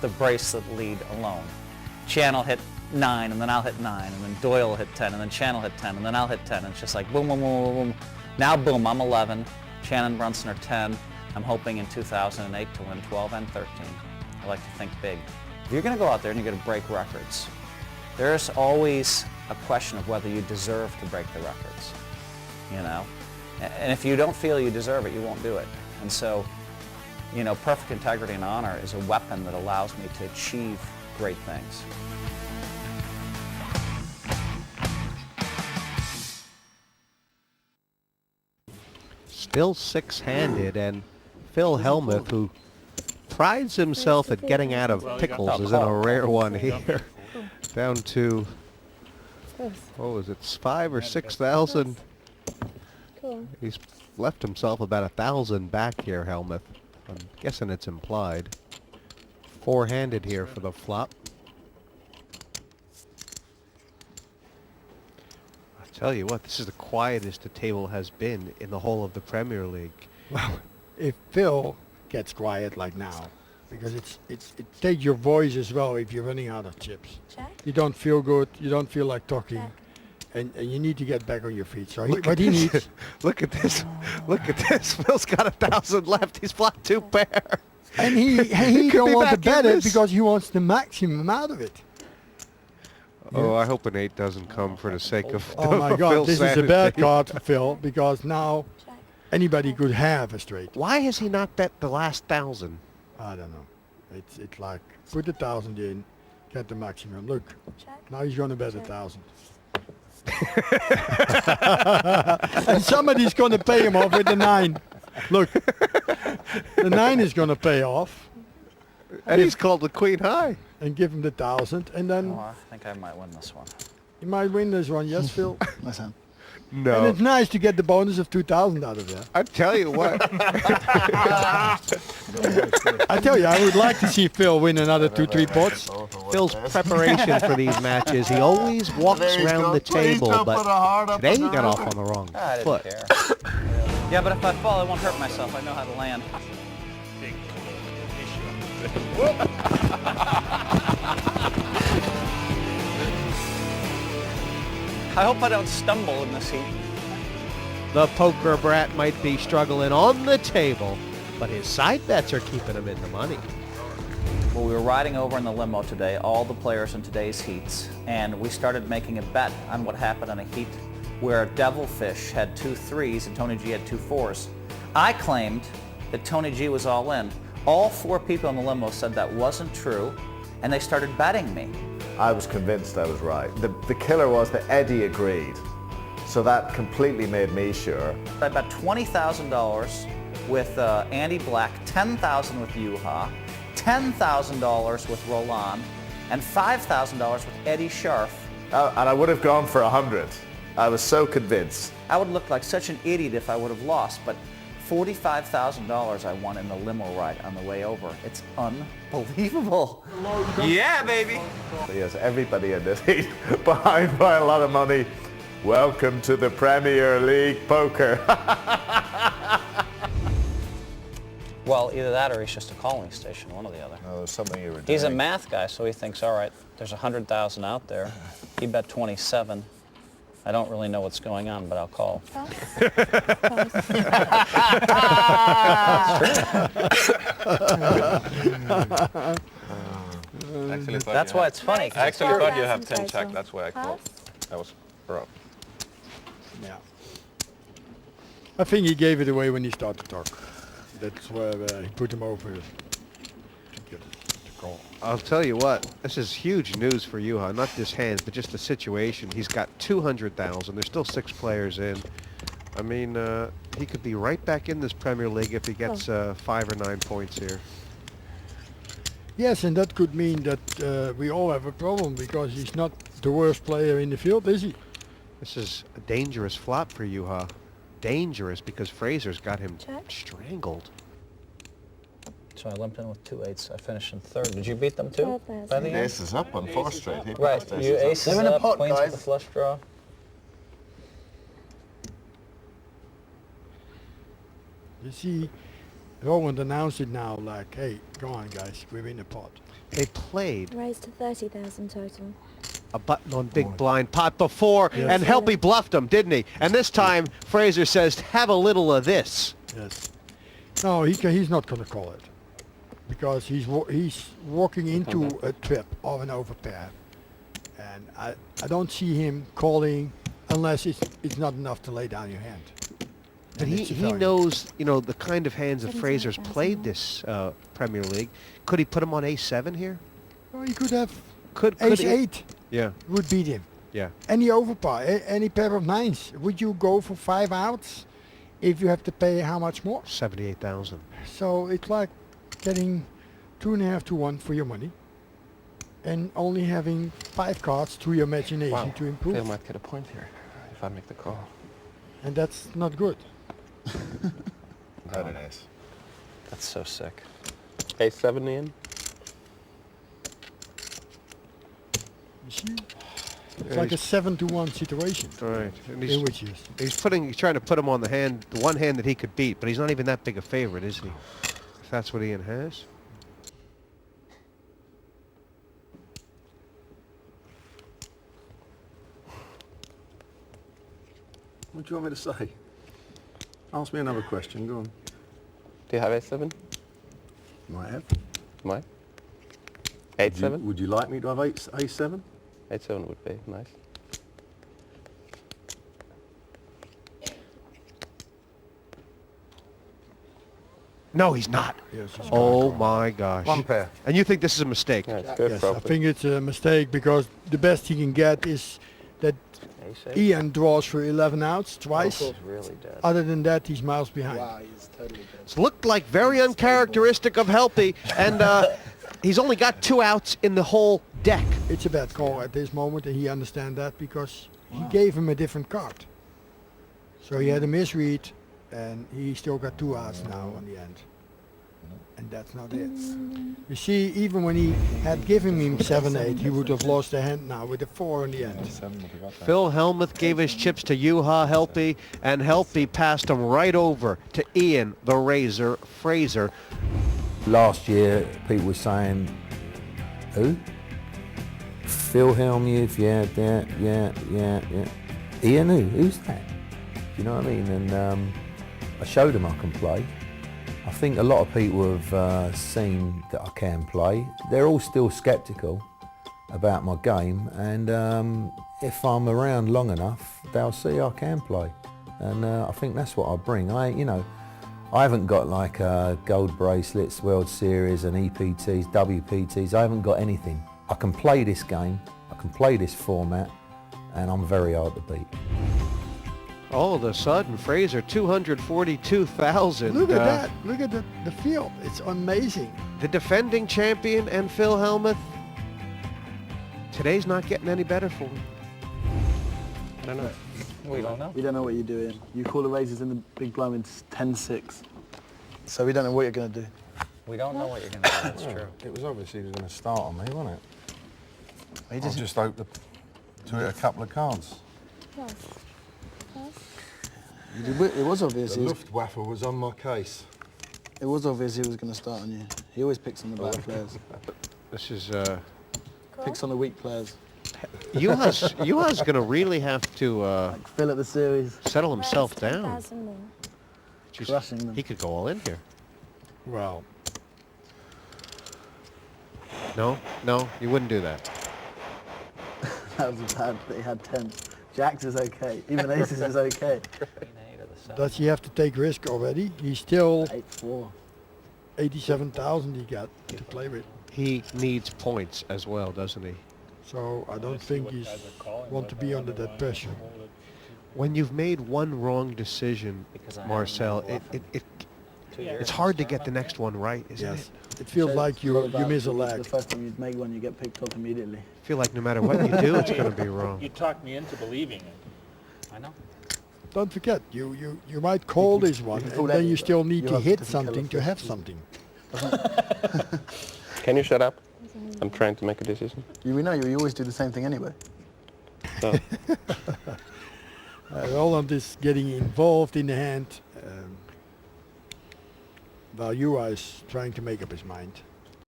the bracelet lead alone. Chan will hit 9, and then I'll hit 9, and then Doyle will hit 10, and then Chan will hit 10, and then I'll hit 10. And it's just like boom, boom, boom, boom, boom. Now, boom, I'm 11. Chan and Brunson are 10. I'm hoping in 2008 to win 12 and 13. I like to think big. If you're going to go out there and you're going to break records, there's always a question of whether you deserve to break the records, you know? And if you don't feel you deserve it, you won't do it. And so, you know, perfect integrity and honor is a weapon that allows me to achieve great things. Still six-handed, and Phil Hellmuth, who prides himself at getting out of pickles, is in a rare one here. Down to, what was it, 5,000 or 6,000? He's left himself about 1,000 back here, Hellmuth. I'm guessing it's implied. Four-handed here for the flop. I tell you what, this is the quietest the table has been in the whole of the Premier League. Well, if Phil gets quiet like now, because it takes your voice as well if you're running out of chips. Check. You don't feel good, you don't feel like talking, and you need to get back on your feet. So what he needs... Look at this. Look at this. Phil's got 1,000 left. He's flat 2 pair. And he don't want to bet it because he wants the maximum out of it. Oh, I hope an 8 doesn't come for the sake of Oh my God, Phil's this is a sanity. bad card for Phil because now anybody could have a straight. Why has he not bet the last 1,000? I don't know. It's like put 1,000 in, get the maximum. Look, now he's going to bet 1,000. And somebody's going to pay him off with the 9. Look, the 9 is going to pay off. And he's called the Queen High. And give him the 1,000, and then Oh, I think I might win this one. you might win this one. Yes, Phil. Listen. And No. it's nice to get the bonus of 2,000 out of there. I tell you what. I tell you, I would like to see Phil win another 2-3 pots. Phil's preparation for these matches, he always walks around the table, but today he got off on the wrong I didn't foot. care. Yeah, but if I fall, I won't hurt myself. I know how to land. I hope I don't stumble in this heat. The poker brat might be struggling on the table, but his side bets are keeping him in the money. Well, we were riding over in the limo today, all the players in today's heats, and we started making a bet on what happened in a heat where Devilfish had 2 3s and Tony G had 2 4s. I claimed that Tony G was all in. All 4 people in the limo said that wasn't true, and they started betting me. I was convinced I was right. The killer was that Eddie agreed. So that completely made me sure. I bet $20,000 with Andy Black, $10,000 with Juha, $10,000 with Roland, and $5,000 with Eddie Scharf. And I would have gone for 100. I was so convinced. I would look like such an idiot if I would have lost, but $45,000 I won in the limo ride on the way over. It's unbelievable. Yeah, baby. Yes, everybody in this heat behind by a lot of money. Welcome to the Premier League poker. Well, either that or he's just a calling station, one or the other. Oh, there's something you were doing. He's a math guy, so he thinks, all right, there's 100,000 out there. He bet 27. I don't really know what's going on, but I'll call. That's why it's funny. I actually thought you had 10 check. That's why I called. That was rough. Yeah. I think he gave it away when he started to talk. That's where he put him over to get the call. I'll tell you what, this is huge news for Juha. Not just hands, but just the situation. He's got 200,000. There's still 6 players in. I mean, he could be right back in this Premier League if he gets 5 or 9 points here. Yes, and that could mean that we all have a problem because he's not the worst player in the field, is he? This is a dangerous flop for Juha. Dangerous because Fraser's got him Check. strangled. So I limped in with 2 8s. I finished in 3rd. Did you beat them too? By the end? Ace is up on 4 straight. He Right. passed You aces up. aces They're in a up, pot, queens guys. with a flush draw. You see, Roland announced it now, like, hey, go on guys, we're in the pot. They played Raised to 30,000 total. a button on big blind pot before, Yes. and Helpy bluffed him, didn't he? And this time, Fraser says, have a little of this. Yes. No, he's not going to call it. Because he's walking into a trip of an overpair. And I don't see him calling unless it's not enough to lay down your hand. But And he it's a value. knows, you know, the kind of hands that Fraser's 17,000 played more. this Premier League. Could he put him on ace-7 here? Well, he could have Could ace he? 8 Yeah, would beat him. yeah. Any overpair, any pair of 9s. Would you go for 5 outs if you have to pay how much more? 78,000. So it's like getting 2.5 to 1 for your money and only having 5 cards to your imagination to Phil improve. might get a point here if I make the call. And that's not good. That it is. That's so sick. A7 in. You see? It's Yeah, like a he's- 7 to 1 situation. Right. And In which is. he's trying to put him on the one hand that he could beat, but he's not even that big a favorite, is he? If that's what Ian has. What do you want me to say? Ask me another question, go on. Do you have A7? Might have. Might. Would you- A7? Would you like me to have A7? A7 would be nice. No, he's not. Yes, it's Oh my gosh. One pair. And you think this is a mistake? Yeah, it's good Yes, I probably. think it's a mistake because the best he can get is that A6? Ian draws for 11 outs twice. really dead. Other than that, he's miles behind. It's looked like very uncharacteristic of Helpy, and he's only got 2 outs in the whole deck. It's a bad call at this moment, and he understands that because he gave him a different card. So he had a misread, and he still got 2 outs now on the end. And that's not it. You see, even when he had given him 7-8, he would have lost the hand now with a 4 on the end. Phil Hellmuth gave his chips to Juha Helpy, and Helpy passed him right over to Ian the Razor Fraser. Last year, people were saying, who? Phil Hellmuth, yeah. Ian who? Who's that? Do you know what I mean? And I showed them I can play. I think a lot of people have seen that I can play. They're all still sceptical about my game, and if I'm around long enough, they'll see I can play. And I think that's what I bring. I haven't got like gold bracelets, World Series and EPTs, WPTs. I haven't got anything. I can play this game, I can play this format, and I'm very hard to beat. All of a sudden, Fraser, 242,000. Look at that. Look at the field. It's amazing. The defending champion and Phil Hellmuth. Today's not getting any better for him. I don't know. We don't know. We don't know what you're doing. You call the raises in the big blind with 10-6. So we don't know what you're going to do. We don't know what you're going to do. That's true. It was obviously going to start on me, wasn't it? He I just, just hoped to hit a couple of cards. Plus. it was obvious. The Luftwaffe was on my case. It was obvious he was going to start on you. He always picks on the bad players. This is, Picks on the weak players. Juha's going to really have to Like Phil at the series, settle himself Raised down. 10,000 more. Just- crushing them. he could go all in here. Well, No, you wouldn't do that. That was bad that he had 10. Jacks is okay. Even aces is okay. does he have to take risk already? He's still 8-4. 87,000 he got to play with. He needs points as well, doesn't he? So I don't think he's want to be under that pressure. When you've made one wrong decision, Because I haven't Marcel, been it's hard to get the next one right, isn't Yes. it? It feels So like it's you all about miss a the leg. first time you make one, you get picked off immediately. I feel like no matter what you do, it's going to be wrong. You talked me into believing it. I know. Don't forget, you might call this one, can call and then that- you still need you to have hit different something to colour have fishes. something. Can you shut up? I'm trying to make a decision. We know you always do the same thing anyway. So, Roland is getting involved in the hand. Valuer is trying to make up his mind.